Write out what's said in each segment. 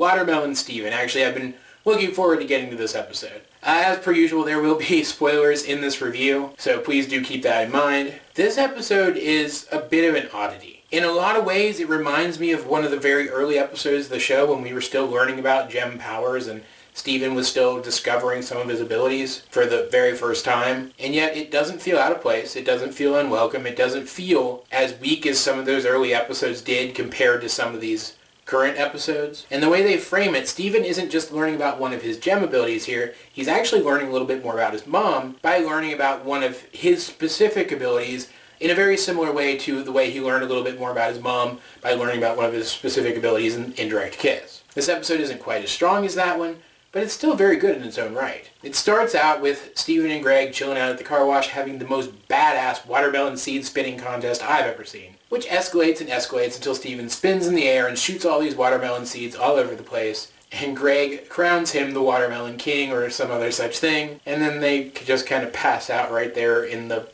Watermelon Steven. Actually, I've been looking forward to getting to this episode. As per usual, there will be spoilers in this review, so please do keep that in mind. This episode is a bit of an oddity. In a lot of ways, it reminds me of one of the very early episodes of the show when we were still learning about gem powers and Steven was still discovering some of his abilities for the very first time. And yet it doesn't feel out of place. It doesn't feel unwelcome. It doesn't feel as weak as some of those early episodes did compared to some of these current episodes. And the way they frame it, Steven isn't just learning about one of his gem abilities here. He's actually learning a little bit more about his mom by learning about one of his specific abilities in a very similar way to the way he learned a little bit more about his mom by learning about one of his specific abilities in Indirect Kiss. This episode isn't quite as strong as that one, but it's still very good in its own right. It starts out with Steven and Greg chilling out at the car wash having the most badass watermelon seed spinning contest I've ever seen, which escalates and escalates until Steven spins in the air and shoots all these watermelon seeds all over the place, and Greg crowns him the Watermelon King or some other such thing, and then they just kind of pass out right there in the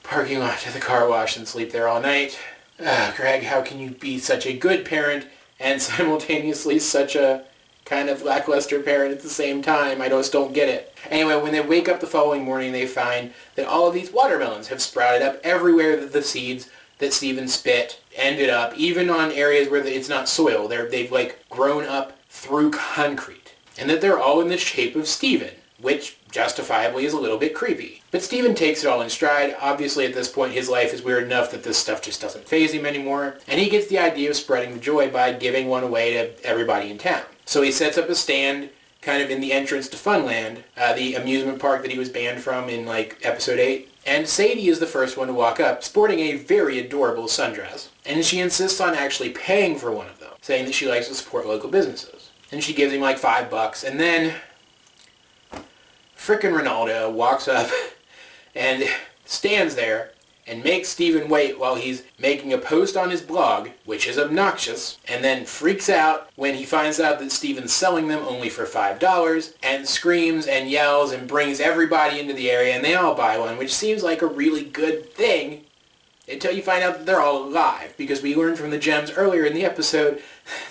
parking lot of the car wash and sleep there all night. Greg, how can you be such a good parent and simultaneously such a kind of lackluster parent at the same time? I just don't get it. Anyway, when they wake up the following morning, they find that all of these watermelons have sprouted up everywhere that the seeds that Steven spit ended up, even on areas where it's not soil. They've like grown up through concrete. And that they're all in the shape of Steven, which justifiably is a little bit creepy. But Steven takes it all in stride. Obviously at this point his life is weird enough that this stuff just doesn't faze him anymore. And he gets the idea of spreading the joy by giving one away to everybody in town. So he sets up a stand kind of in the entrance to Funland, the amusement park that he was banned from in like episode 8. And Sadie is the first one to walk up, sporting a very adorable sundress. And she insists on actually paying for one of them, saying that she likes to support local businesses. And she gives him like $5, and then frickin' Ronaldo walks up and stands there and makes Steven wait while he's making a post on his blog, which is obnoxious, and then freaks out when he finds out that Steven's selling them only for $5, and screams and yells and brings everybody into the area, and they all buy one, which seems like a really good thing until you find out that they're all alive, because we learned from the gems earlier in the episode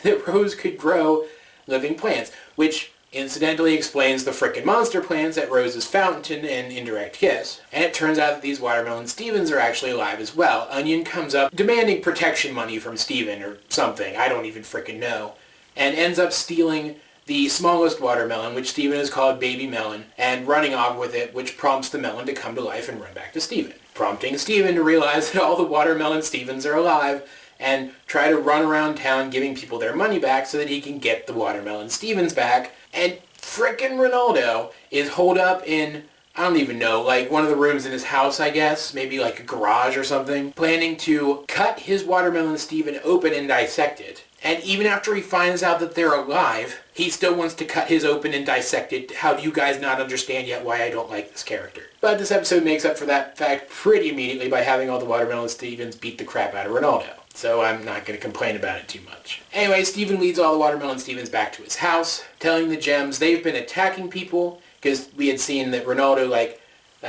that Rose could grow living plants, which incidentally explains the frickin' monster plants at Rose's Fountain and Indirect Kiss. And it turns out that these Watermelon Stevens are actually alive as well. Onion comes up demanding protection money from Steven or something, I don't even frickin' know, and ends up stealing the smallest watermelon, which Steven has called Baby Melon, and running off with it, which prompts the melon to come to life and run back to Steven, prompting Steven to realize that all the Watermelon Stevens are alive and try to run around town giving people their money back so that he can get the Watermelon Stevens back. And frickin' Ronaldo is holed up in, I don't even know, like one of the rooms in his house, I guess, maybe like a garage or something, planning to cut his Watermelon Steven open and dissect it. And even after he finds out that they're alive, he still wants to cut his open and dissect it. How do you guys not understand yet why I don't like this character? But this episode makes up for that fact pretty immediately by having all the Watermelon Stevens beat the crap out of Ronaldo. So I'm not going to complain about it too much. Anyway, Steven leads all the Watermelon Stevens back to his house, telling the gems they've been attacking people, because we had seen that Ronaldo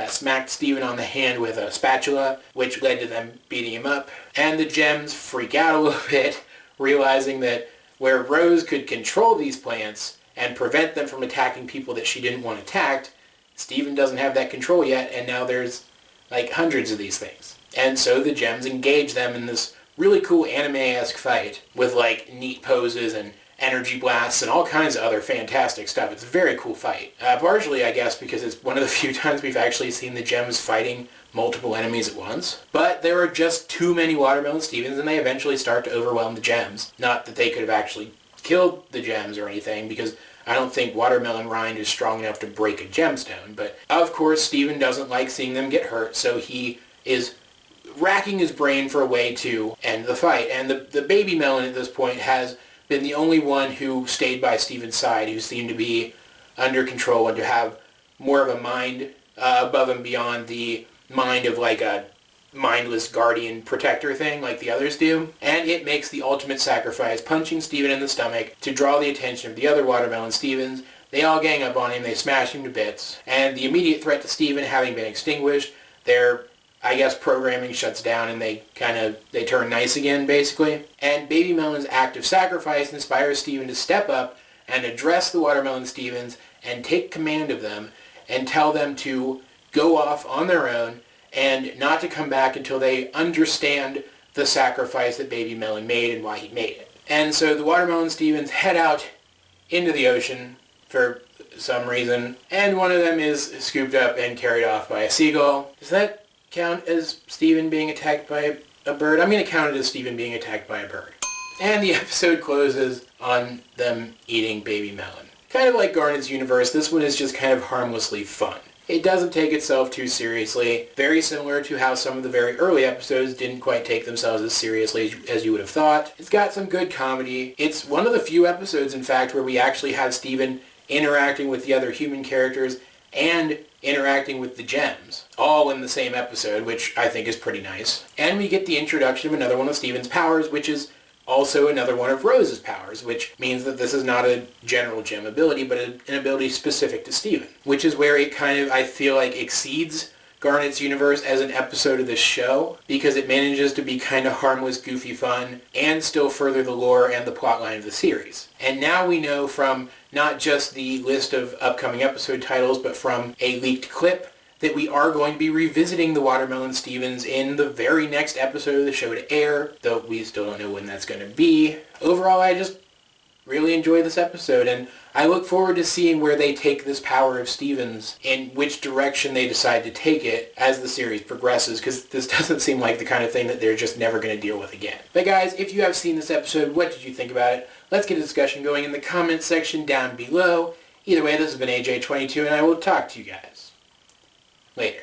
smacked Steven on the hand with a spatula, which led to them beating him up. And the gems freak out a little bit, realizing that where Rose could control these plants and prevent them from attacking people that she didn't want attacked, Steven doesn't have that control yet, and now there's like hundreds of these things. And so the gems engage them in this really cool anime-esque fight with like neat poses and energy blasts and all kinds of other fantastic stuff. It's a very cool fight. Partially, I guess, because it's one of the few times we've actually seen the gems fighting multiple enemies at once. But there are just too many Watermelon Stevens, and they eventually start to overwhelm the gems. Not that they could have actually killed the gems or anything, because I don't think watermelon rind is strong enough to break a gemstone. But of course, Steven doesn't like seeing them get hurt, so he is racking his brain for a way to end the fight. And the baby melon at this point has been the only one who stayed by Steven's side, who seemed to be under control and to have more of a mind above and beyond the mind of like a mindless guardian protector thing like the others do. And it makes the ultimate sacrifice, punching Steven in the stomach to draw the attention of the other Watermelon Stevens. They all gang up on him, they smash him to bits, and the immediate threat to Steven having been extinguished, their I guess programming shuts down and they turn nice again, basically. And Baby Melon's act of sacrifice inspires Steven to step up and address the Watermelon Stevens and take command of them and tell them to go off on their own and not to come back until they understand the sacrifice that Baby Melon made and why he made it. And so the Watermelon Stevens head out into the ocean for some reason, and one of them is scooped up and carried off by a seagull. Does that count as Steven being attacked by a bird? I'm going to count it as Steven being attacked by a bird. And the episode closes on them eating Baby Melon. Kind of like Garnet's Universe, this one is just kind of harmlessly fun. It doesn't take itself too seriously, very similar to how some of the very early episodes didn't quite take themselves as seriously as you would have thought. It's got some good comedy. It's one of the few episodes, in fact, where we actually have Steven interacting with the other human characters and interacting with the gems, all in the same episode, which I think is pretty nice. And we get the introduction of another one of Steven's powers, which is also another one of Rose's powers, which means that this is not a general gem ability, but an ability specific to Steven, which is where it kind of, I feel like, exceeds Garnet's Universe as an episode of this show, because it manages to be kind of harmless, goofy fun, and still further the lore and the plotline of the series. And now we know from not just the list of upcoming episode titles, but from a leaked clip, that we are going to be revisiting the Watermelon Stevens in the very next episode of the show to air, though we still don't know when that's going to be. Overall, I just really enjoy this episode, and I look forward to seeing where they take this power of Steven's and which direction they decide to take it as the series progresses, because this doesn't seem like the kind of thing that they're just never going to deal with again. But guys, if you have seen this episode, what did you think about it? Let's get a discussion going in the comments section down below. Either way, this has been AJ22, and I will talk to you guys later.